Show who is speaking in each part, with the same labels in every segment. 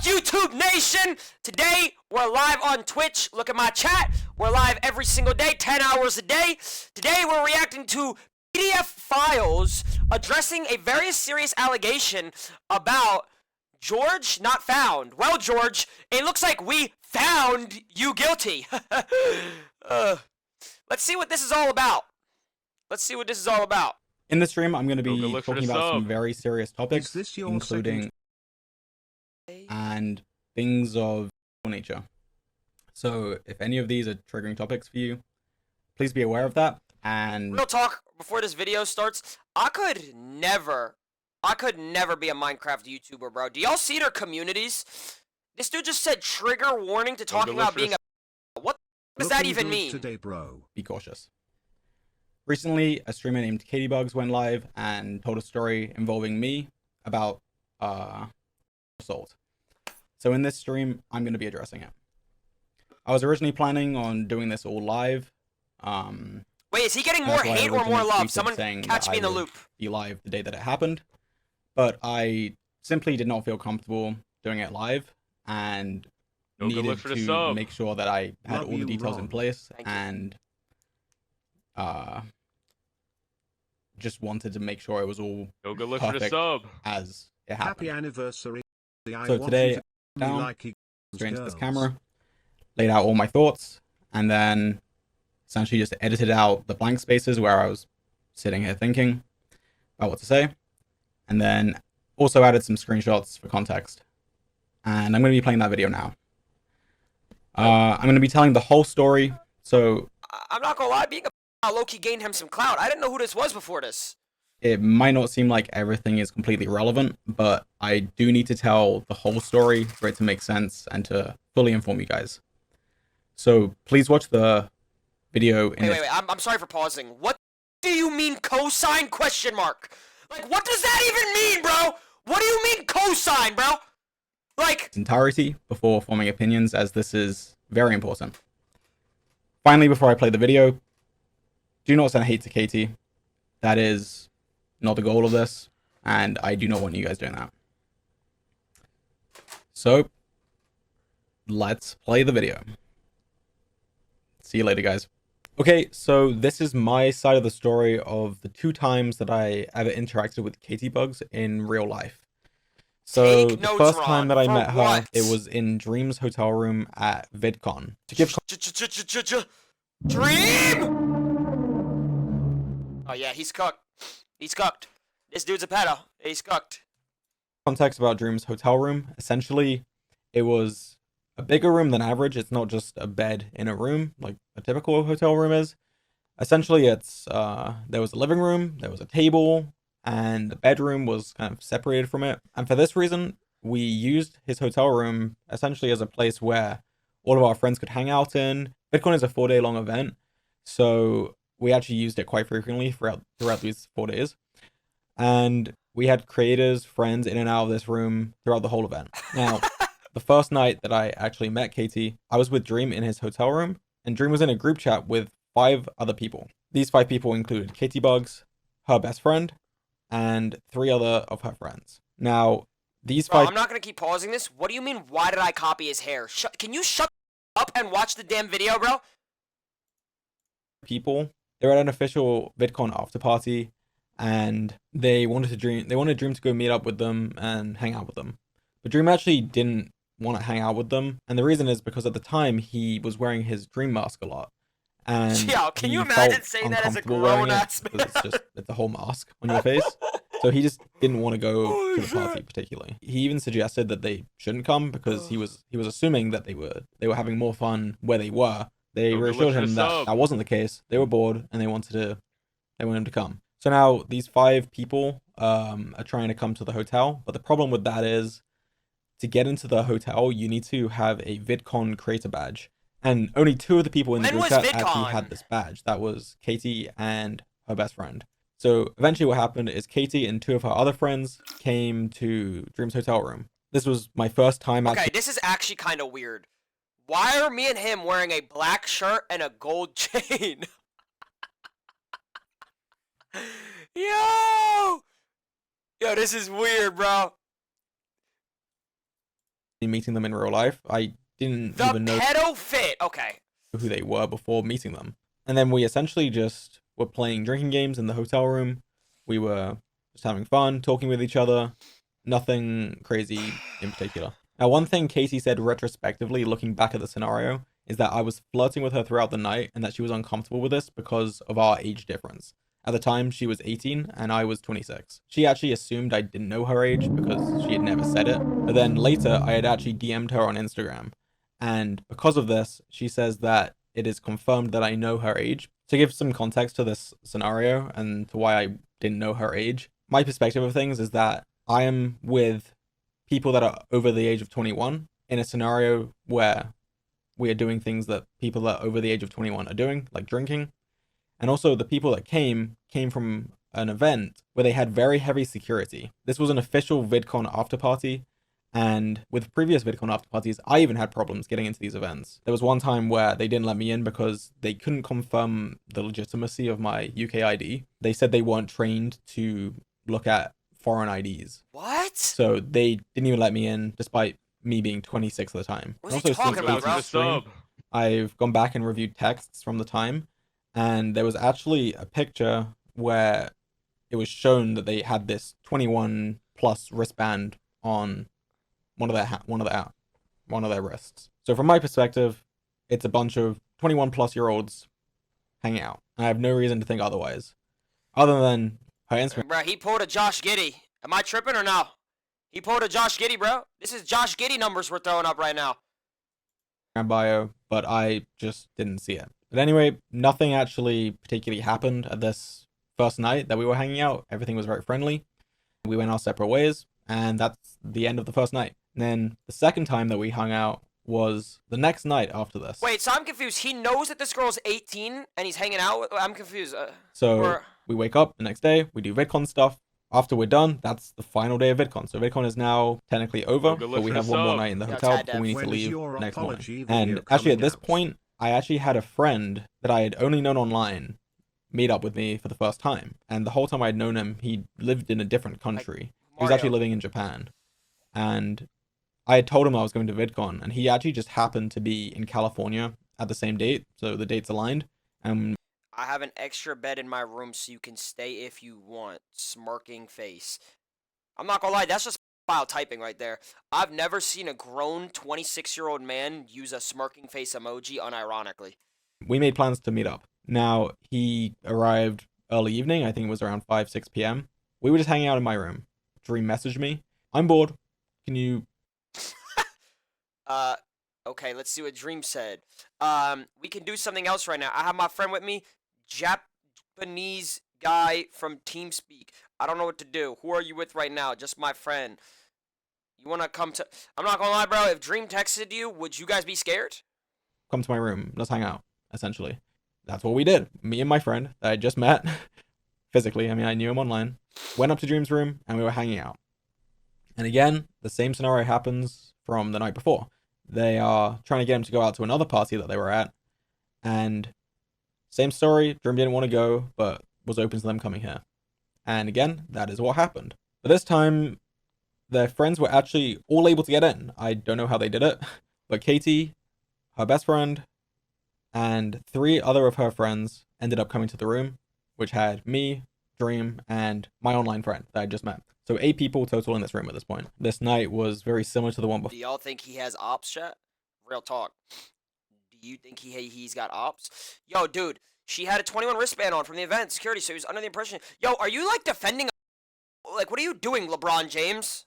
Speaker 1: YouTube Nation? Today, we're live on Twitch. Look at my chat. We're live every single day, 10 hours a day. Today, we're reacting to PDF files addressing a very serious allegation about GeorgeNotFound. Well, George, it looks like we found you guilty. Let's see what this is all about.
Speaker 2: In this stream, I'm going to be talking about some very serious topics, including and things of nature. So if any of these are triggering topics for you, please be aware of that. And
Speaker 1: real talk, before this video starts, I could never be a Minecraft YouTuber, bro. Do y'all see their communities? This dude just said trigger warning to talking about being a... What does that even mean?
Speaker 3: Today, bro.
Speaker 2: Be cautious. Recently, a streamer named Katybugs went live and told a story involving me about assault. So in this stream, I'm going to be addressing it. I was originally planning on doing this all live.
Speaker 1: Wait, is he getting more hate or more love? Someone catch me in the loop.
Speaker 2: Be live the day that it happened, but I simply did not feel comfortable doing it live and needed to make sure that I had all the details in place and just wanted to make sure it was all perfect as it happened.
Speaker 3: Happy anniversary.
Speaker 2: So today, down straight into this camera, laid out all my thoughts, and then essentially just edited out the blank spaces where I was sitting here thinking about what to say, and then also added some screenshots for context. And I'm going to be playing that video now. I'm going to be telling the whole story. So
Speaker 1: I'm not gonna lie, being a low-key gained him some clout. I didn't know who this was before this.
Speaker 2: It might not seem like everything is completely relevant, but I do need to tell the whole story for it to make sense and to fully inform you guys. So please watch the video.
Speaker 1: Wait. I'm sorry for pausing. What do you mean cosine question mark? Like, what does that even mean, bro? What do you mean cosine, bro? Like,
Speaker 2: its entirety before forming opinions, as this is very important. Finally, before I play the video, do not send hate to Katie. That is not the goal of this, and I do not want you guys doing that. So, let's play the video. See you later, guys. Okay, so this is my side of the story of the 2 times that I ever interacted with Katybugs in real life. So the first time that I met her, it was in Dream's hotel room at VidCon. To give
Speaker 1: Dream! Oh yeah, he's cooked. He's cooked. This dude's a pedo. He's cooked.
Speaker 2: Context about Dream's hotel room. Essentially, it was a bigger room than average. It's not just a bed in a room like a typical hotel room is. Essentially, it's there was a living room, there was a table, and the bedroom was kind of separated from it. And for this reason, we used his hotel room essentially as a place where all of our friends could hang out in. VidCon is a 4-day-long event, so we actually used it quite frequently throughout these 4 days. And we had creators, friends in and out of this room throughout the whole event. Now, the first night that I actually met Katie, I was with Dream in his hotel room, and Dream was in a group chat with 5 other people. These 5 people included Katybugs, her best friend, and 3 other of her friends. Now, these 5...
Speaker 1: I'm not gonna keep pausing this. What do you mean, why did I copy his hair? Can you shut up and watch the damn video, bro?
Speaker 2: People, they were at an official VidCon after party, and they wanted Dream to go meet up with them and hang out with them. But Dream actually didn't want to hang out with them, and the reason is because at the time he was wearing his Dream mask a lot. And
Speaker 1: yo, can you imagine saying that as a grown-ass man?
Speaker 2: It's a whole mask on your face. So he just didn't want to go to the party particularly. He even suggested that they shouldn't come because he was assuming that they were having more fun where they were. They reassured him that that wasn't the case. They were bored and they wanted him to come. So now these 5 people are trying to come to the hotel, but the problem with that is to get into the hotel, you need to have a VidCon creator badge. And only 2 of the people in the group chat actually had this badge. That was Katie and her best friend. So eventually what happened is Katie and 2 of her other friends came to Dream's hotel room. This was my first time
Speaker 1: Okay, this is actually kind of weird. Why are me and him wearing a black shirt and a gold chain? Yo, this is weird, bro.
Speaker 2: meeting them in real life. I didn't
Speaker 1: The
Speaker 2: even know
Speaker 1: pedo fit. Okay.
Speaker 2: who they were before meeting them. And then we essentially just were playing drinking games in the hotel room. We were just having fun, talking with each other. Nothing crazy in particular. Now, one thing Katie said retrospectively, looking back at the scenario, is that I was flirting with her throughout the night and that she was uncomfortable with this because of our age difference. At the time, she was 18 and I was 26. She actually assumed I didn't know her age because she had never said it. But then later, I had actually DM'd her on Instagram. And because of this, she says that it is confirmed that I know her age. To give some context to this scenario and to why I didn't know her age, my perspective of things is that I am with people that are over the age of 21 in a scenario where we are doing things that people that are over the age of 21 are doing, like drinking. And also the people that came from an event where they had very heavy security. This was an official VidCon after party. And with previous VidCon after parties, I even had problems getting into these events. There was one time where they didn't let me in because they couldn't confirm the legitimacy of my UK ID. They said they weren't trained to look at foreign IDs.
Speaker 1: What?
Speaker 2: So they didn't even let me in despite me being 26 at the time.
Speaker 1: What is
Speaker 2: And
Speaker 1: he
Speaker 2: also,
Speaker 1: talking
Speaker 2: since
Speaker 1: about, bro?
Speaker 2: Katie's stream, I've gone back and reviewed texts from the time, and there was actually a picture where it was shown that they had this 21 plus wristband on one of their wrists. So from my perspective, it's a bunch of 21 plus year olds hanging out. I have no reason to think otherwise, other than her Instagram
Speaker 1: Bro, he pulled a Josh Giddey. Am I tripping or no? He pulled a Josh Giddey, bro. This is Josh Giddey numbers we're throwing up right now.
Speaker 2: bio, but I just didn't see it. But anyway, nothing actually particularly happened at this first night that we were hanging out. Everything was very friendly. We went our separate ways, and that's the end of the first night. And then the second time that we hung out was the next night after this.
Speaker 1: Wait, so I'm confused. He knows that this girl's 18 and he's hanging out with... I'm confused.
Speaker 2: So we wake up the next day, we do VidCon stuff. After we're done, that's the final day of VidCon. So VidCon is now technically over, but we have one more night in the hotel before we need to leave next morning. And actually at this point, I actually had a friend that I had only known online meet up with me for the first time. And the whole time I'd known him, he lived in a different country. He was actually living in Japan. And I had told him I was going to VidCon, and he actually just happened to be in California at the same date, so the dates aligned. And
Speaker 1: I have an extra bed in my room so you can stay if you want. Smirking face. I'm not gonna lie, that's just file typing right there. I've never seen a grown 26-year-old man use a smirking face emoji unironically.
Speaker 2: We made plans to meet up. Now, he arrived early evening, I think it was around 5, 6 p.m. We were just hanging out in my room. Dream messaged me. I'm bored. Can you...
Speaker 1: Okay, let's see what Dream said. We can do something else right now. I have my friend with me, Japanese guy from TeamSpeak. I don't know what to do. Who are you with right now? Just my friend. You want to come to... I'm not gonna lie, bro. If Dream texted you, would you guys be scared?
Speaker 2: Come to my room. Let's hang out, essentially. That's what we did. Me and my friend that I just met physically. I mean, I knew him online. Went up to Dream's room, and we were hanging out. And again, the same scenario happens from the night before. They are trying to get him to go out to another party that they were at. And same story. Dream didn't want to go, but was open to them coming here. And again, that is what happened. But this time, their friends were actually all able to get in. I don't know how they did it. But Katie, her best friend, and 3 other of her friends ended up coming to the room, which had me, Dream, and my online friend that I just met. So 8 people total in this room at this point. This night was very similar to the one before.
Speaker 1: Do y'all think he has ops, chat? Real talk. Do you think he's got ops? Yo, dude, she had a 21 wristband on from the event, security, so he was under the impression... Yo, are you, like, defending... Like, what are you doing, LeBron James?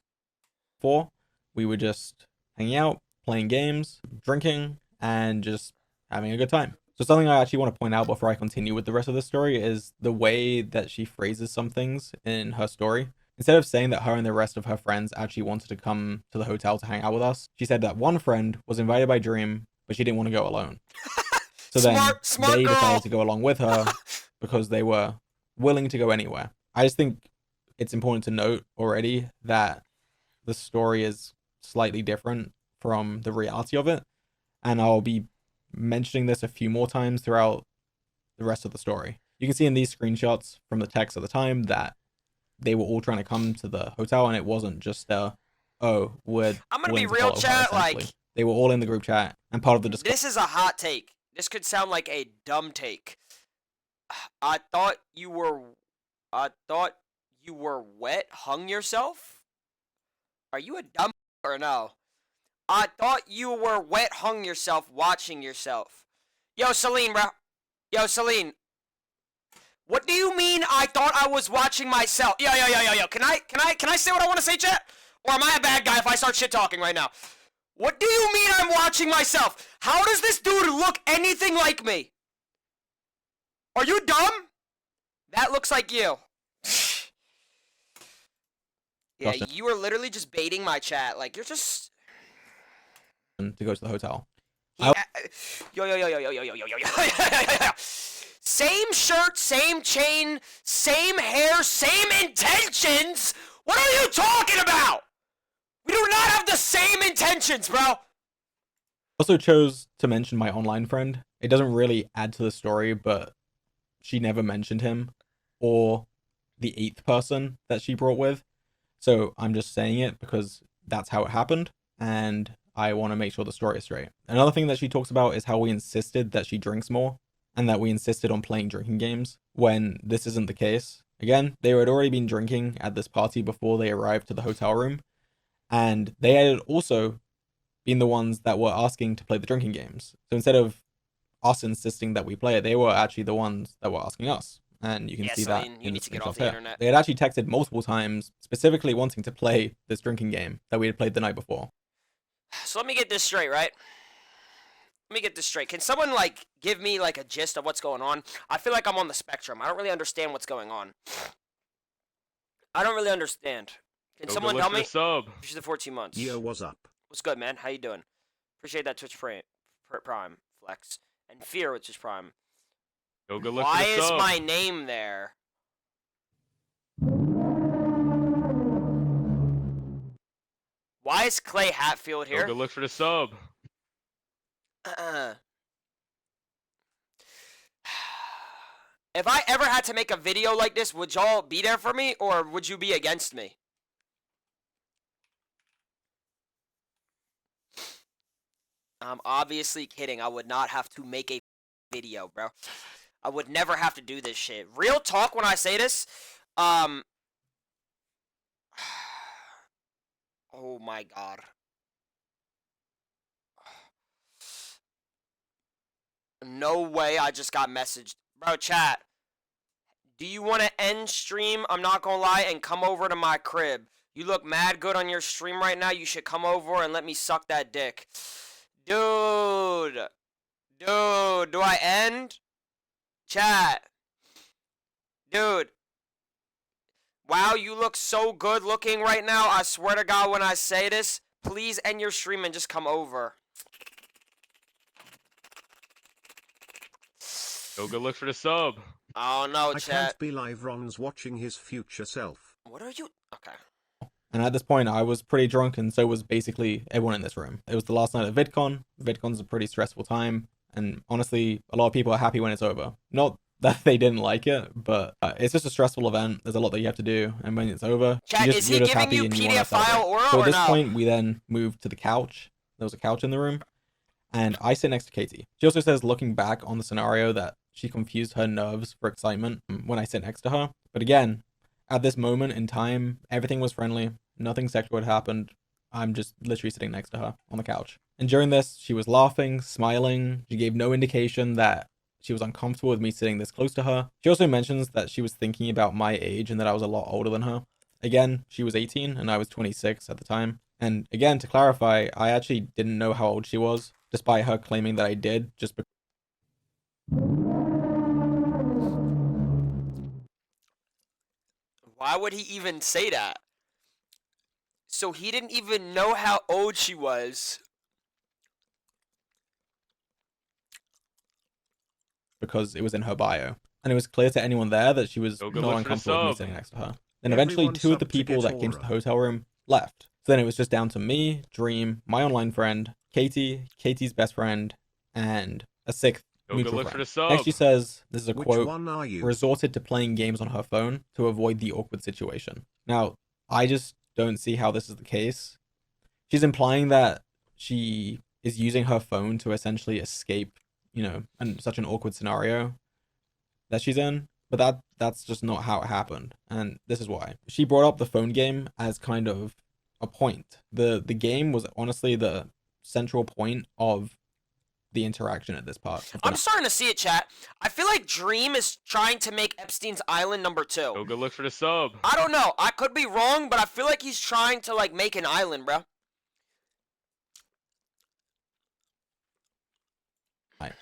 Speaker 2: We were just hanging out, playing games, drinking, and just having a good time. So something I actually want to point out before I continue with the rest of the story is the way that she phrases some things in her story. Instead of saying that her and the rest of her friends actually wanted to come to the hotel to hang out with us, she said that one friend was invited by Dream, but she didn't want to go alone. So then they decided to go along with her because they were willing to go anywhere. I just think it's important to note already that the story is slightly different from the reality of it. And I'll be mentioning this a few more times throughout the rest of the story. You can see in these screenshots from the text at the time that they were all trying to come to the hotel, and it wasn't just a were
Speaker 1: I'm gonna be
Speaker 2: willing to
Speaker 1: real,
Speaker 2: follow her,
Speaker 1: chat.
Speaker 2: essentially.
Speaker 1: Like,
Speaker 2: They were all in the group chat and part of the discussion.
Speaker 1: this is a hot take. This could sound like a dumb take. I thought you were wet, hung yourself? Are you a dumb or no? I thought you were wet, hung yourself, watching yourself. Yo, Celine, bro. Yo, Celine. What do you mean I thought I was watching myself? Yo. Can I say what I want to say, chat? Or am I a bad guy if I start shit talking right now? What do you mean I'm watching myself? How does this dude look anything like me? Are you dumb? That looks like you. Yeah, you are literally just baiting my chat. Like, you're just...
Speaker 2: to go to the hotel.
Speaker 1: Yo. Same shirt, same chain, same hair, same intentions? What are you talking about? We do not have the same intentions, bro.
Speaker 2: Also chose to mention my online friend. It doesn't really add to the story, but she never mentioned him or the 8th person that she brought with. So I'm just saying it because that's how it happened, and I want to make sure the story is straight. Another thing that she talks about is how we insisted that she drinks more, and that we insisted on playing drinking games, when this isn't the case. Again, they had already been drinking at this party before they arrived to the hotel room, and they had also been the ones that were asking to play the drinking games. So instead of us insisting that we play it, they were actually the ones that were asking us. And you can see that
Speaker 1: you need to get off the internet.
Speaker 2: They had actually texted multiple times, specifically wanting to play this drinking game that we had played the night before.
Speaker 1: So let me get this straight, right? Let me get this straight. Can someone, like, give me, like, a gist of what's going on? I feel like I'm on the spectrum. I don't really understand what's going on. I don't really understand. Can someone tell me?
Speaker 3: Sub.
Speaker 1: Appreciate the 14 months.
Speaker 4: Yo, what's up?
Speaker 1: What's good, man? How you doing? Appreciate that Twitch Prime flex. And Fear, which is Prime.
Speaker 3: Yo, good luck
Speaker 1: Why
Speaker 3: for the
Speaker 1: is
Speaker 3: sub.
Speaker 1: my name there? Why is Clay Hatfield
Speaker 3: Yo,
Speaker 1: here?
Speaker 3: good luck for the sub.
Speaker 1: If I ever had to make a video like this, would y'all be there for me, or would you be against me? I'm obviously kidding. I would not have to make a video, bro. I would never have to do this shit. Real talk when I say this, oh my god. No way I just got messaged. Bro, chat. Do you want to end stream? I'm not gonna lie, and come over to my crib. You look mad good on your stream right now. You should come over and let me suck that dick. Dude. Dude, do I end? Chat. Dude. Wow, you look so good looking right now. I swear to God when I say this, please end your stream and just come over.
Speaker 3: Yo, good luck for the sub.
Speaker 1: Oh no,
Speaker 4: I
Speaker 1: chat.
Speaker 4: can't be live. Ron's watching his future self.
Speaker 1: What are you? Okay.
Speaker 2: And at this point, I was pretty drunk, and so was basically everyone in this room. It was the last night of VidCon. VidCon's a pretty stressful time, and honestly, a lot of people are happy when it's over. Not that they didn't like it, but it's just a stressful event. There's a lot that you have to do, and when it's over,
Speaker 1: Chat, is he giving you PDF file oral
Speaker 2: So
Speaker 1: or
Speaker 2: at this
Speaker 1: no?
Speaker 2: point, we then moved to the couch. There was a couch in the room, and I sit next to Katie. She also says, looking back on the scenario, that she confused her nerves for excitement when I sit next to her. But again, at this moment in time, everything was friendly. Nothing sexual had happened. I'm just literally sitting next to her on the couch. And during this, she was laughing, smiling. She gave no indication that she was uncomfortable with me sitting this close to her. She also mentions that she was thinking about my age and that I was a lot older than her. Again, she was 18 and I was 26 at the time. And again, to clarify, I actually didn't know how old she was, despite her claiming that I did, just because.
Speaker 1: Why would he even say that? So he didn't even know how old she was.
Speaker 2: Because it was in her bio. And it was clear to anyone there that she was
Speaker 3: Yo, good
Speaker 2: not
Speaker 3: luck for the
Speaker 2: uncomfortable with me
Speaker 3: sub.
Speaker 2: sitting next to her. Then eventually
Speaker 4: Everyone
Speaker 2: 2 of the
Speaker 4: sub to
Speaker 2: people
Speaker 4: get
Speaker 2: that came to the
Speaker 4: aura.
Speaker 2: hotel room left. So then it was just down to me, Dream, my online friend, Katie, Katie's best friend, and a 6th
Speaker 3: Yo, good
Speaker 2: mutual
Speaker 3: luck for the
Speaker 2: friend.
Speaker 3: sub.
Speaker 2: Next she says, this is a
Speaker 4: Which
Speaker 2: quote,
Speaker 4: one are you?
Speaker 2: resorted to playing games on her phone to avoid the awkward situation. Now, I just don't see how this is the case. She's implying that she is using her phone to essentially escape, and such an awkward scenario that she's in. But that's just not how it happened, and this is why. She brought up the phone game as kind of a point. The game was honestly the central point of the interaction at this part.
Speaker 1: I'm starting to see it, chat. I feel like Dream is trying to make Epstein's Island number 2.
Speaker 3: Yoga, look for the sub.
Speaker 1: I don't know. I could be wrong, but I feel like he's trying to like make an island, bro.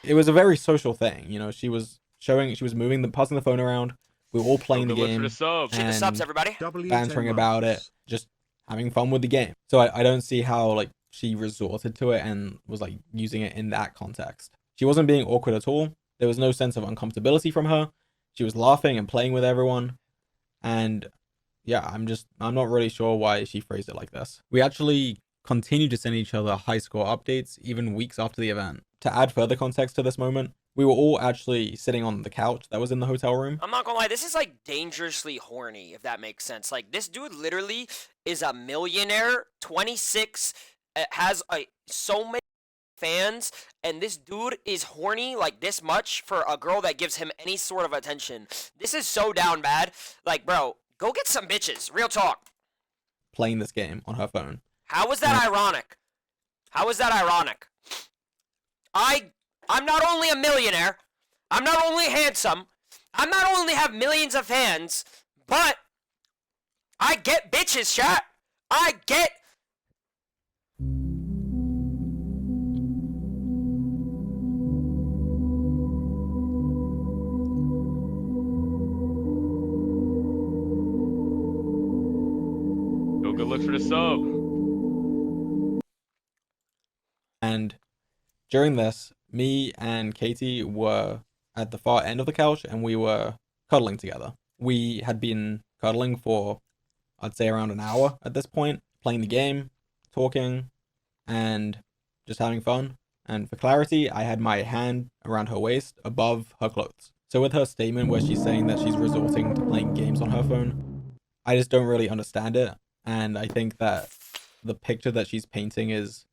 Speaker 2: It was a very social thing, she was passing the phone around. We were all playing the
Speaker 3: Yoga, look
Speaker 2: game
Speaker 3: for the sub.
Speaker 1: Hit the subs, everybody.
Speaker 2: bantering about it, just having fun with the game. So I don't see how like she resorted to it and was like using it in that context. She wasn't being awkward at all. There was no sense of uncomfortability from her. She was laughing and playing with everyone. And yeah, I'm not really sure why she phrased it like this. We actually continued to send each other high score updates even weeks after the event. To add further context to this moment, we were all actually sitting on the couch that was in the hotel room.
Speaker 1: I'm not gonna lie, this is like dangerously horny, if that makes sense. Like, this dude literally is a millionaire, 26, has so many fans, and this dude is horny like this much for a girl that gives him any sort of attention. This is so down bad. Like, bro, go get some bitches. Real talk.
Speaker 2: Playing this game on her phone.
Speaker 1: How is that ironic? How is that ironic? I'm not only a millionaire, I'm not only handsome, I'm not only have millions of fans, but I get bitches, chat. I get...
Speaker 3: Yoga, look for the sub.
Speaker 2: And during this, me and Katie were at the far end of the couch and we were cuddling together. We had been cuddling for, I'd say, around an hour at this point, playing the game, talking, and just having fun. And for clarity, I had my hand around her waist above her clothes. So with her statement where she's saying that she's resorting to playing games on her phone, I just don't really understand it. And I think that the picture that she's painting is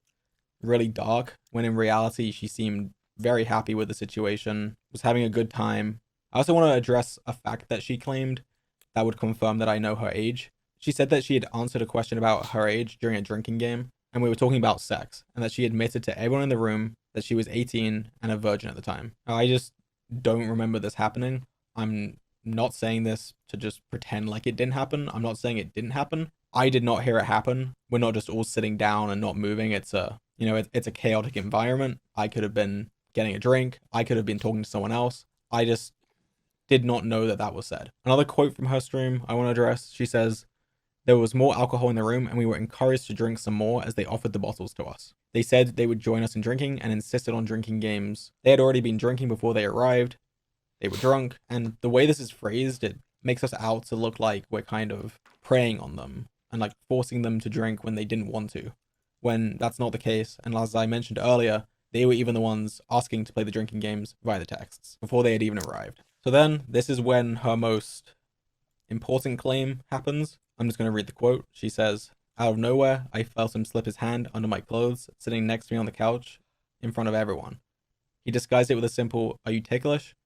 Speaker 2: really dark, when in reality she seemed very happy with the situation, was having a good time. I also want to address a fact that she claimed that would confirm that I know her age. She said that she had answered a question about her age during a drinking game, and we were talking about sex, and that she admitted to everyone in the room that she was 18 and a virgin at the time. I just don't remember this happening. I'm not saying this to just pretend like it didn't happen. I'm not saying it didn't happen. I did not hear it happen. We're not just all sitting down and not moving. It's a chaotic environment. I could have been getting a drink. I could have been talking to someone else. I just did not know that that was said. Another quote from her stream I want to address. She says, "There was more alcohol in the room and we were encouraged to drink some more as they offered the bottles to us. They said they would join us in drinking and insisted on drinking games. They had already been drinking before they arrived. They were drunk." And the way this is phrased, it makes us out to look like we're kind of preying on them and like forcing them to drink when they didn't want to, when that's not the case. And as I mentioned earlier, they were even the ones asking to play the drinking games via the texts before they had even arrived. So then this is when her most important claim happens. I'm just going to read the quote. She says, "Out of nowhere, I felt him slip his hand under my clothes, sitting next to me on the couch in front of everyone. He disguised it with a simple, 'Are you ticklish?'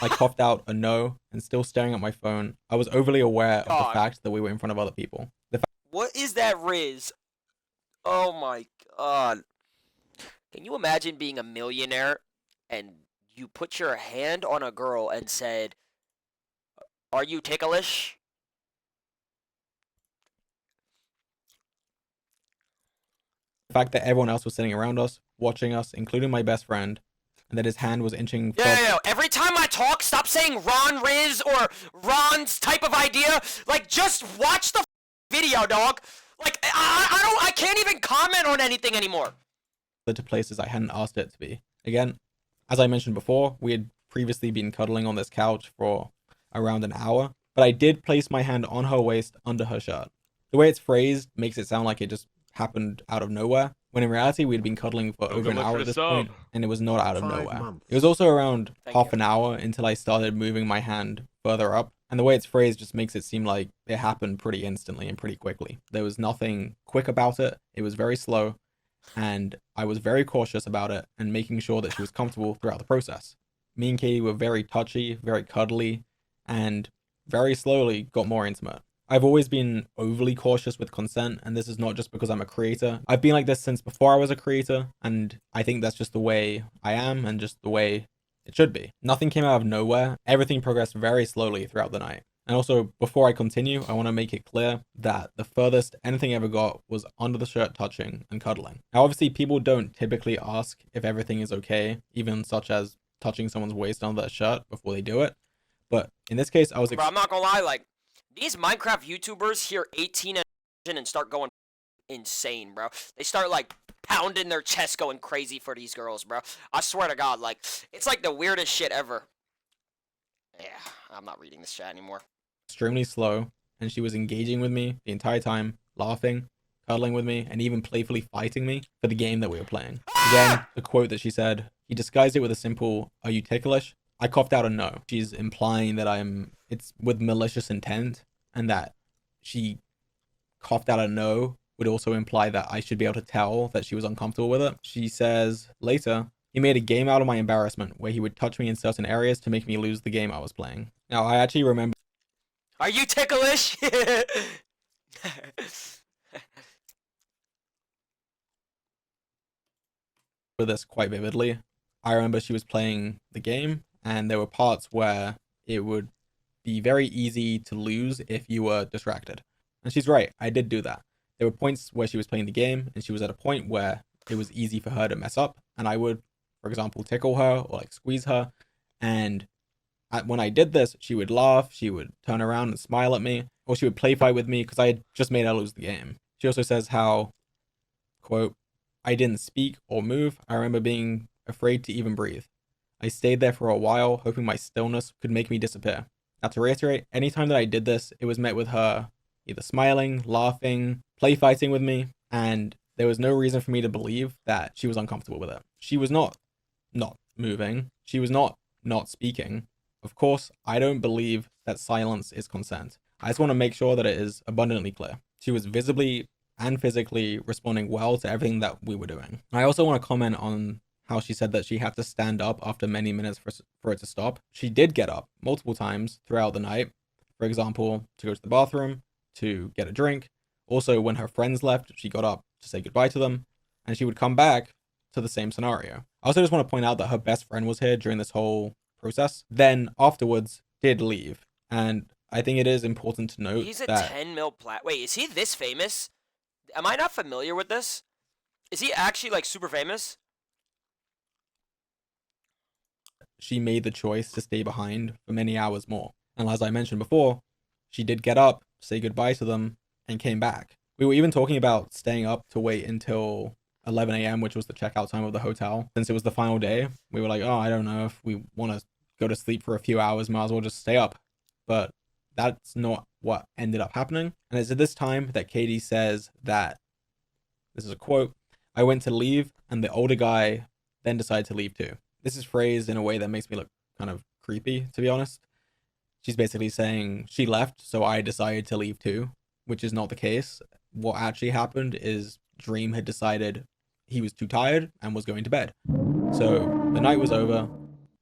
Speaker 2: I coughed out a no and still staring at my phone. I was overly aware of the fact that we were in front of other people."
Speaker 1: What is that, Riz? Oh my god. Can you imagine being a millionaire and you put your hand on a girl and said, "Are you ticklish?"
Speaker 2: The fact that everyone else was sitting around us, watching us, including my best friend, and that his hand was inching.
Speaker 1: Yeah. Every time I talk, stop saying Ron Riz or Ron's type of idea. Like, just watch the video, dog. Like, I can't even comment on anything anymore.
Speaker 2: To places I hadn't asked it to be. Again, as I mentioned before, we had previously been cuddling on this couch for around an hour, but I did place my hand on her waist under her shirt. The way it's phrased makes it sound like it just happened out of nowhere, when in reality we'd been cuddling for
Speaker 3: Oh,
Speaker 2: over
Speaker 3: good
Speaker 2: an
Speaker 3: luck
Speaker 2: hour
Speaker 3: for
Speaker 2: at
Speaker 3: the
Speaker 2: this point,
Speaker 3: sub.
Speaker 2: and it was not out of
Speaker 4: 5
Speaker 2: nowhere.
Speaker 4: months.
Speaker 2: It was also around
Speaker 1: Thank
Speaker 2: half
Speaker 1: you.
Speaker 2: an hour until I started moving my hand further up, and the way it's phrased just makes it seem like it happened pretty instantly and pretty quickly. There was nothing quick about it. It was very slow, and I was very cautious about it and making sure that she was comfortable throughout the process. Me and Katie were very touchy, very cuddly, and very slowly got more intimate. I've always been overly cautious with consent, and this is not just because I'm a creator. I've been like this since before I was a creator, and I think that's just the way I am and just the way it should be. Nothing came out of nowhere. Everything progressed very slowly throughout the night. And also, before I continue, I want to make it clear that the furthest anything ever got was under the shirt touching and cuddling. Now, obviously, people don't typically ask if everything is okay, even such as touching someone's waist under their shirt before they do it. But in this case, I was
Speaker 1: Bro, I'm not gonna lie, like, these Minecraft YouTubers hear 18 and start going insane, bro. They start, like, pounding their chest going crazy for these girls, bro. I swear to God, like, it's like the weirdest shit ever. Yeah, I'm not reading this chat anymore.
Speaker 2: extremely slow, and she was engaging with me the entire time, laughing, cuddling with me, and even playfully fighting me for the game that we were playing. Again, the quote that she said, he disguised it with a simple, "Are you ticklish?" I coughed out a no. She's implying that it's with malicious intent, and that she coughed out a no would also imply that I should be able to tell that she was uncomfortable with it. She says later, he made a game out of my embarrassment where he would touch me in certain areas to make me lose the game I was playing. Now, I actually remember
Speaker 1: Are you ticklish?
Speaker 2: this quite vividly. I remember she was playing the game, and there were parts where it would be very easy to lose if you were distracted. And she's right, I did do that. There were points where she was playing the game, and she was at a point where it was easy for her to mess up, and I would, for example, tickle her or like squeeze her, and when I did this, she would laugh, she would turn around and smile at me, or she would play fight with me because I had just made her lose the game. She also says how, quote, I didn't speak or move. I remember being afraid to even breathe. I stayed there for a while, hoping my stillness could make me disappear. Now, to reiterate, anytime that I did this, it was met with her either smiling, laughing, play fighting with me, and there was no reason for me to believe that she was uncomfortable with it. She was not moving. She was not speaking. Of course, I don't believe that silence is consent. I just want to make sure that it is abundantly clear. She was visibly and physically responding well to everything that we were doing. I also want to comment on how she said that she had to stand up after many minutes for it to stop. She did get up multiple times throughout the night. For example, to go to the bathroom, to get a drink. Also, when her friends left, she got up to say goodbye to them, and she would come back to the same scenario. I also just want to point out that her best friend was here during this whole process, then afterwards did leave. And I think it is important to note
Speaker 1: He's a
Speaker 2: that
Speaker 1: 10 mil plat. Wait, is he this famous? Am I not familiar with this? Is he actually like super famous?
Speaker 2: she made the choice to stay behind for many hours more. And as I mentioned before, she did get up, say goodbye to them, and came back. We were even talking about staying up to wait until 11 a.m., which was the checkout time of the hotel. Since it was the final day, we were like, oh, I don't know if we want to go to sleep for a few hours, might as well just stay up. But that's not what ended up happening. And it's at this time that Katie says that, this is a quote, I went to leave, and the older guy then decided to leave too. This is phrased in a way that makes me look kind of creepy, to be honest. She's basically saying she left, so I decided to leave too, which is not the case. What actually happened is Dream had decided he was too tired and was going to bed. So the night was over,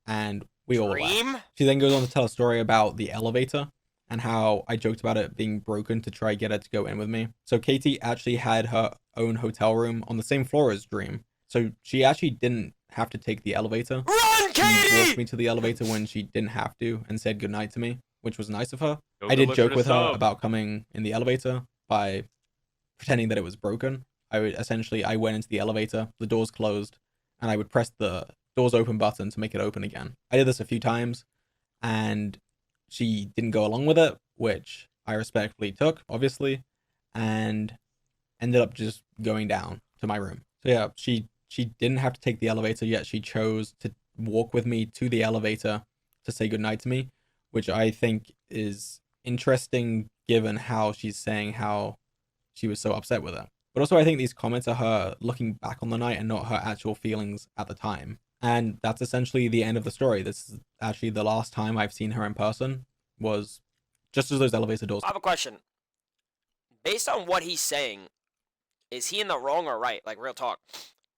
Speaker 2: and we all
Speaker 1: Dream?
Speaker 2: left. She then goes on to tell a story about the elevator and how I joked about it being broken to try get her to go in with me. So Katie actually had her own hotel room on the same floor as Dream. So she actually didn't have to take the elevator.
Speaker 1: Run,
Speaker 2: She walked
Speaker 1: Katie!
Speaker 2: me to the elevator when she didn't have to and said goodnight to me, which was nice of her.
Speaker 3: Yo,
Speaker 2: I
Speaker 3: good
Speaker 2: did
Speaker 3: luck for
Speaker 2: joke
Speaker 3: the
Speaker 2: with her
Speaker 3: sub.
Speaker 2: about coming in the elevator by pretending that it was broken. I went into the elevator, the doors closed, and I would press the doors open button to make it open again. I did this a few times, and she didn't go along with it, which I respectfully took, obviously, and ended up just going down to my room. So yeah, she didn't have to take the elevator, yet she chose to walk with me to the elevator to say goodnight to me, which I think is interesting given how she's saying how she was so upset with her. But also I think these comments are her looking back on the night and not her actual feelings at the time. And that's essentially the end of the story. This is actually the last time I've seen her in person, was just as those elevator doors.
Speaker 1: I have a question. Based on what he's saying, is he in the wrong or right? Like, real talk.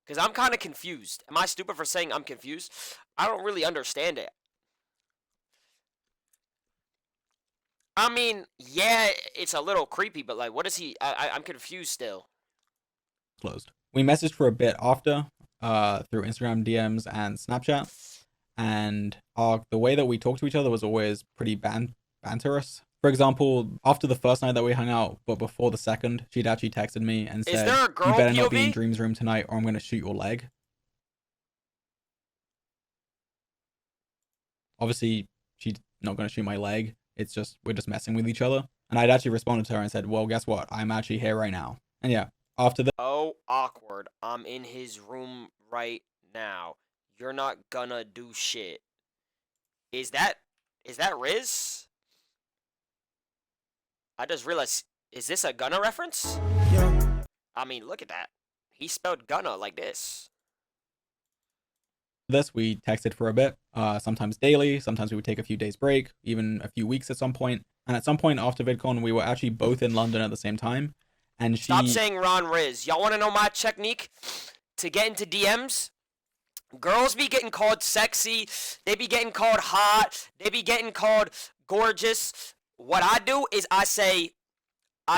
Speaker 1: Because I'm kind of confused. Am I stupid for saying I'm confused? I don't really understand it. I mean, yeah, it's a little creepy, but like, what is he? I'm confused still.
Speaker 2: Closed. We messaged for a bit after, through Instagram DMs and Snapchat, and the way that we talked to each other was always pretty banterous. For example, after the first night that we hung out, but before the second, she'd actually texted me and said,
Speaker 1: there a girl
Speaker 2: "You better not be in
Speaker 1: POV?
Speaker 2: Dream's room tonight, or I'm gonna shoot your leg." Obviously, she's not gonna shoot my leg. It's just we're just messing with each other. And I'd actually responded to her and said, "Well, guess what? I'm actually here right now." And yeah, after that.
Speaker 1: Oh, awkward. I'm in his room right now. You're not gonna do shit. Is that Riz? I just realized, is this a Gunna reference?
Speaker 2: Yeah.
Speaker 1: I mean, look at that. He spelled Gunna like this.
Speaker 2: We texted for a bit, sometimes daily, sometimes we would take a few days break, even a few weeks at some point. And at some point after VidCon, we were actually both in London at the same time. And
Speaker 1: Stop saying Ron Riz. Y'all want to know my technique to get into DMs? Girls be getting called sexy. They be getting called hot. They be getting called gorgeous. What I do is I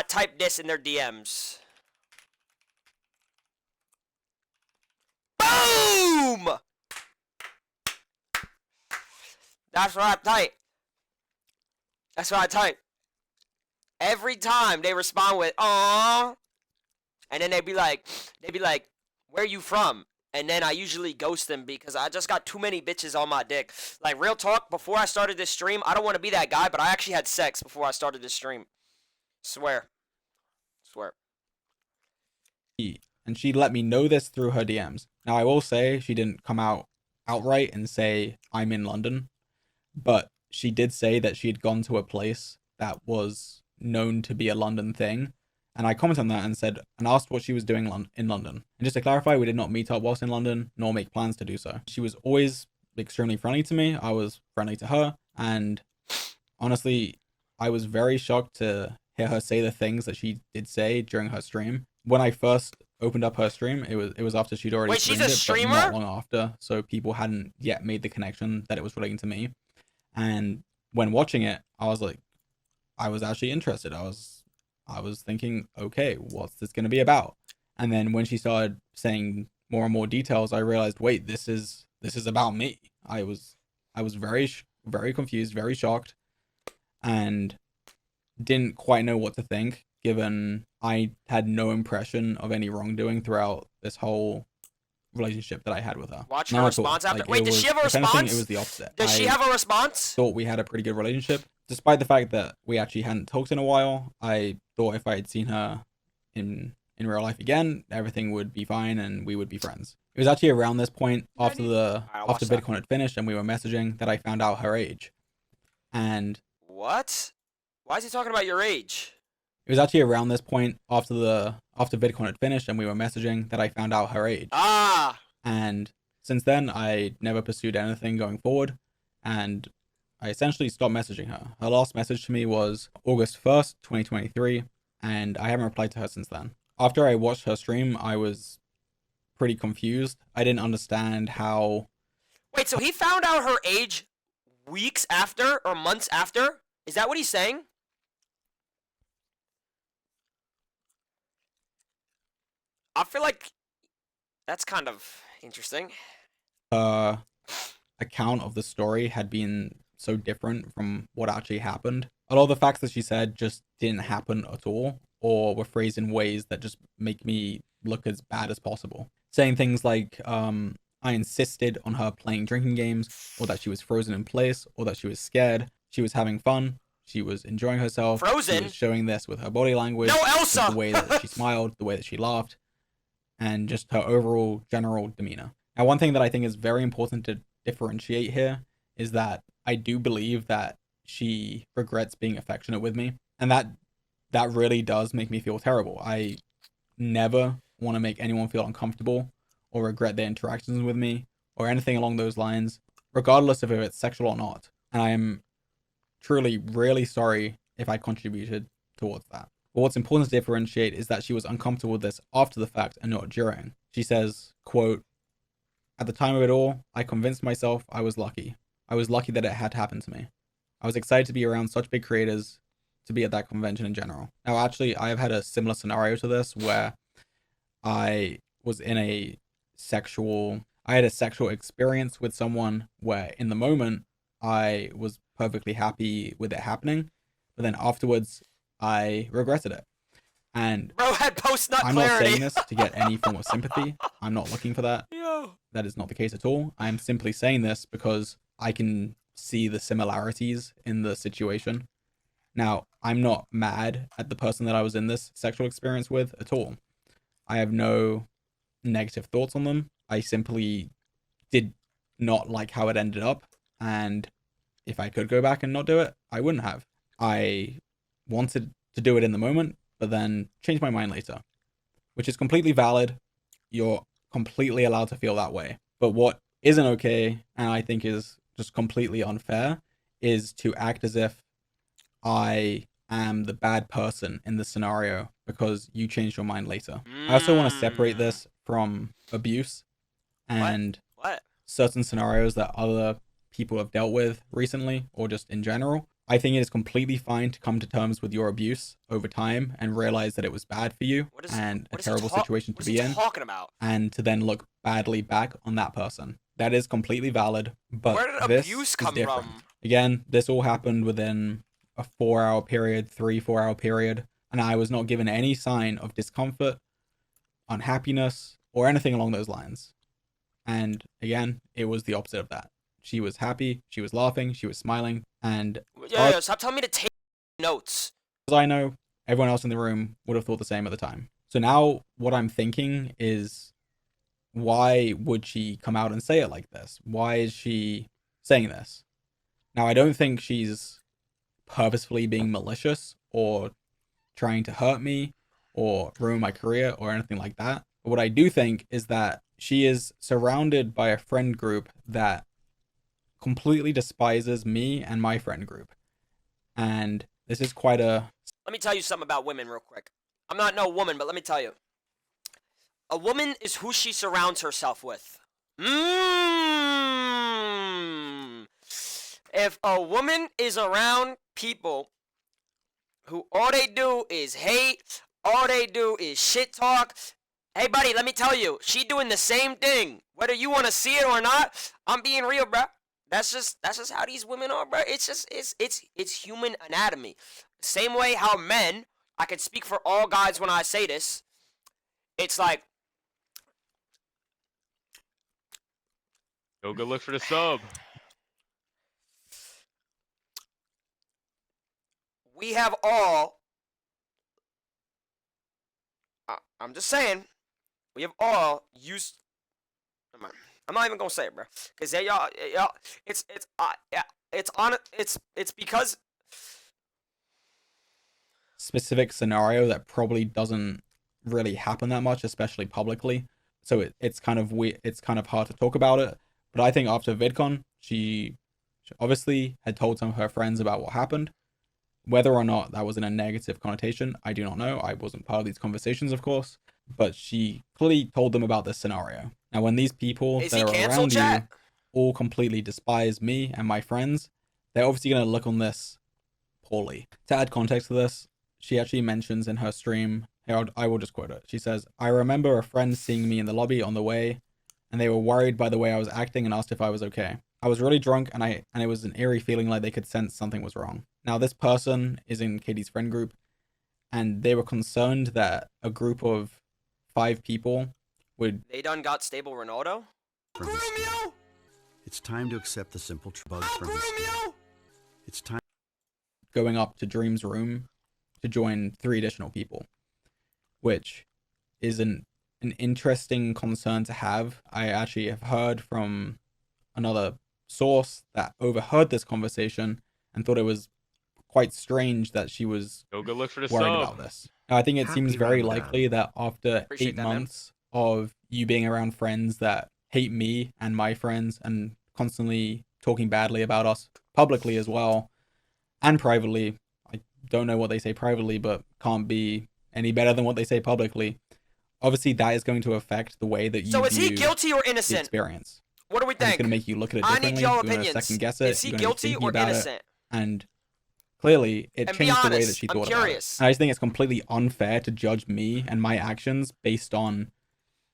Speaker 1: type this in their DMs. Boom! That's what I type. That's what I type. Every time they respond with "aww," and then they'd be like, "Where you from?" And then I usually ghost them because I just got too many bitches on my dick. Like, real talk, before I started this stream, I don't want to be that guy, but I actually had sex before I started this stream. Swear.
Speaker 2: And she let me know this through her DMs. Now, I will say she didn't come out outright and say, "I'm in London," but she did say that she had gone to a place that was known to be a London thing. And I commented on that and said, and asked what she was doing in London. And just to clarify, we did not meet up whilst in London, nor make plans to do so. She was always extremely friendly to me. I was friendly to her. And honestly, I was very shocked to hear her say the things that she did say during her stream. When I first opened up her stream, it was after she'd already
Speaker 1: Wait, she's a
Speaker 2: streamed it, but
Speaker 1: streamer?
Speaker 2: not long after. So people hadn't yet made the connection that it was relating to me. And when watching it, I was like, I was actually interested. I was thinking, okay, what's this going to be about? And then when she started saying more and more details, I realized, wait, this is about me. I was very confused, very shocked, and didn't quite know what to think, given I had no impression of any wrongdoing throughout this whole relationship that I had with her.
Speaker 1: Watch her response after. Wait, did she have a
Speaker 2: If anything,
Speaker 1: response?
Speaker 2: it was the opposite.
Speaker 1: Does she have a response?
Speaker 2: Thought we had a pretty good relationship, despite the fact that we actually hadn't talked in a while. I thought if I had seen her in real life again, everything would be fine and we would be friends. It was actually around this point, after VidCon had finished and we were messaging, that I found out her age. And
Speaker 1: what? Why is he talking about your age?
Speaker 2: it was actually around this point, after VidCon had finished and we were messaging, that I found out her age.
Speaker 1: Ah.
Speaker 2: And since then, I never pursued anything going forward, and I essentially stopped messaging her. Her last message to me was August 1st, 2023, and I haven't replied to her since then. After I watched her stream, I was pretty confused. I didn't understand how...
Speaker 1: Wait, so he found out her age weeks after or months after? Is that what he's saying? I feel like that's kind of interesting.
Speaker 2: Account of the story had been so different from what actually happened. A lot of the facts that she said just didn't happen at all, or were phrased in ways that just make me look as bad as possible. Saying things like, I insisted on her playing drinking games, or that she was frozen in place, or that she was scared. She was having fun. She was enjoying herself.
Speaker 1: Frozen?
Speaker 2: She was showing this with her body language.
Speaker 1: No, Elsa!
Speaker 2: The way that she smiled, the way that she laughed, and just her overall general demeanor. Now, one thing that I think is very important to differentiate here is that I do believe that she regrets being affectionate with me, and that really does make me feel terrible. I never want to make anyone feel uncomfortable or regret their interactions with me or anything along those lines, regardless of if it's sexual or not. And I am truly really sorry if I contributed towards that. But what's important to differentiate is that she was uncomfortable with this after the fact and not during. She says, quote, "At the time of it all, I convinced myself I was lucky. I was lucky that it had happened to me. I was excited to be around such big creators, to be at that convention in general." Now, actually, I have had a similar scenario to this where I was in I had a sexual experience with someone where in the moment I was perfectly happy with it happening, but then afterwards I regretted it. And
Speaker 1: Bro had post-nut
Speaker 2: I'm not
Speaker 1: clarity.
Speaker 2: saying this to get any form of sympathy. I'm not looking for that.
Speaker 1: Yo.
Speaker 2: That is not the case at all. I'm simply saying this because I can see the similarities in the situation. Now, I'm not mad at the person that I was in this sexual experience with at all. I have no negative thoughts on them. I simply did not like how it ended up. And if I could go back and not do it, I wouldn't have. I wanted to do it in the moment, but then changed my mind later, which is completely valid. You're completely allowed to feel that way. But what isn't okay, and I think is just completely unfair, is to act as if I am the bad person in the scenario because you changed your mind later. I also want to separate this from abuse and
Speaker 1: What?
Speaker 2: certain scenarios that other people have dealt with recently or just in general. I think it is completely fine to come to terms with your abuse over time and realize that it was bad for you and a terrible situation to be in,
Speaker 1: talking about?
Speaker 2: and to then look badly back on that person. That is completely valid, but
Speaker 1: Where did
Speaker 2: this
Speaker 1: abuse
Speaker 2: is
Speaker 1: come
Speaker 2: different.
Speaker 1: from?
Speaker 2: Again, this all happened within a 4-hour period, 4-hour period, and I was not given any sign of discomfort, unhappiness, or anything along those lines. And again, it was the opposite of that. She was happy, she was laughing, she was smiling, and
Speaker 1: Yo, stop telling me to take notes.
Speaker 2: as I know, everyone else in the room would have thought the same at the time. So now what I'm thinking is, why would she come out and say it like this? Why is she saying this? Now, I don't think she's purposefully being malicious or trying to hurt me or ruin my career or anything like that. But what I do think is that she is surrounded by a friend group that completely despises me and my friend group. And this is quite a...
Speaker 1: Let me tell you something about women real quick. I'm not no woman, but let me tell you. A woman is who she surrounds herself with. If a woman is around people who all they do is hate, all they do is shit talk, hey buddy, let me tell you, she doing the same thing. Whether you want to see it or not, I'm being real, bruh. That's just how these women are, bruh. It's human anatomy. Same way how men, I can speak for all guys when I say this. It's like,
Speaker 3: Go look for the sub.
Speaker 1: we have all, I'm just saying, we have all used, never mind. I'm not even gonna say it, bro, cause y'all, it's because
Speaker 2: specific scenario that probably doesn't really happen that much, especially publicly. So it's kind of weird. It's kind of hard to talk about it. But I think after VidCon, she obviously had told some of her friends about what happened. Whether or not that was in a negative connotation, I do not know. I wasn't part of these conversations, of course. But she clearly told them about this scenario. Now, when these people
Speaker 1: Is
Speaker 2: that
Speaker 1: he
Speaker 2: are
Speaker 1: canceled,
Speaker 2: around you
Speaker 1: chat?
Speaker 2: all completely despise me and my friends, they're obviously going to look on this poorly. To add context to this, she actually mentions in her stream, here, I will just quote it. She says, "I remember a friend seeing me in the lobby on the way, and they were worried by the way I was acting and asked if I was okay. I was really drunk, and it was an eerie feeling like they could sense something was wrong." Now, this person is in Katie's friend group, and they were concerned that a group of 5 people would...
Speaker 1: They done got stable Ronaldo?
Speaker 5: From his skin. It's time to accept the simple bug from his skin. It's time
Speaker 2: going up to Dream's room to join 3 additional people, which is an interesting concern to have. I actually have heard from another source that overheard this conversation and thought it was quite strange that she was
Speaker 3: Go look for the
Speaker 2: worried
Speaker 3: sub.
Speaker 2: about this. I think it seems
Speaker 4: Happy
Speaker 2: very
Speaker 4: Ramadan.
Speaker 2: likely that after
Speaker 1: Appreciate
Speaker 2: 8
Speaker 1: that, man.
Speaker 2: months of you being around friends that hate me and my friends and constantly talking badly about us publicly as well and privately, I don't know what they say privately, but can't be any better than what they say publicly. Obviously, that is going to affect the way that you
Speaker 1: So is he
Speaker 2: view
Speaker 1: guilty or
Speaker 2: the
Speaker 1: innocent?
Speaker 2: experience.
Speaker 1: What do we
Speaker 2: And it's
Speaker 1: think?
Speaker 2: going to make you look at it
Speaker 1: I need
Speaker 2: differently.
Speaker 1: y'all
Speaker 2: You're going to
Speaker 1: opinions.
Speaker 2: second guess it.
Speaker 1: Is he
Speaker 2: You're going to be
Speaker 1: guilty
Speaker 2: thinking
Speaker 1: or
Speaker 2: about
Speaker 1: innocent?
Speaker 2: it. And clearly, it
Speaker 1: And be
Speaker 2: changed the way that
Speaker 1: honest,
Speaker 2: she
Speaker 1: I'm
Speaker 2: thought about it.
Speaker 1: curious.
Speaker 2: And I just think it's completely unfair to judge me and my actions based on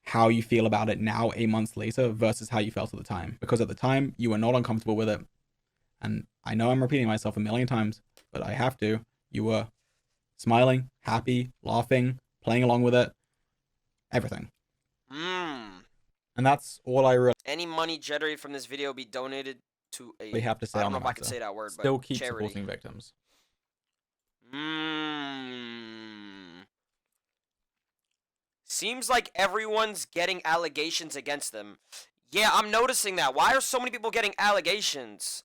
Speaker 2: how you feel about it now, 8 months later, versus how you felt at the time. Because at the time, you were not uncomfortable with it. And I know I'm repeating myself a million times, but I have to. You were smiling, happy, laughing, playing along with it, everything. And that's all I really
Speaker 1: Any money generated from this video be donated to a...
Speaker 2: have to say
Speaker 1: I
Speaker 2: on
Speaker 1: don't know
Speaker 2: the
Speaker 1: if I can
Speaker 2: matter.
Speaker 1: say that word,
Speaker 2: Still
Speaker 1: but
Speaker 2: keep
Speaker 1: charity.
Speaker 2: supporting victims.
Speaker 1: Seems like everyone's getting allegations against them. Yeah, I'm noticing that. Why are so many people getting allegations?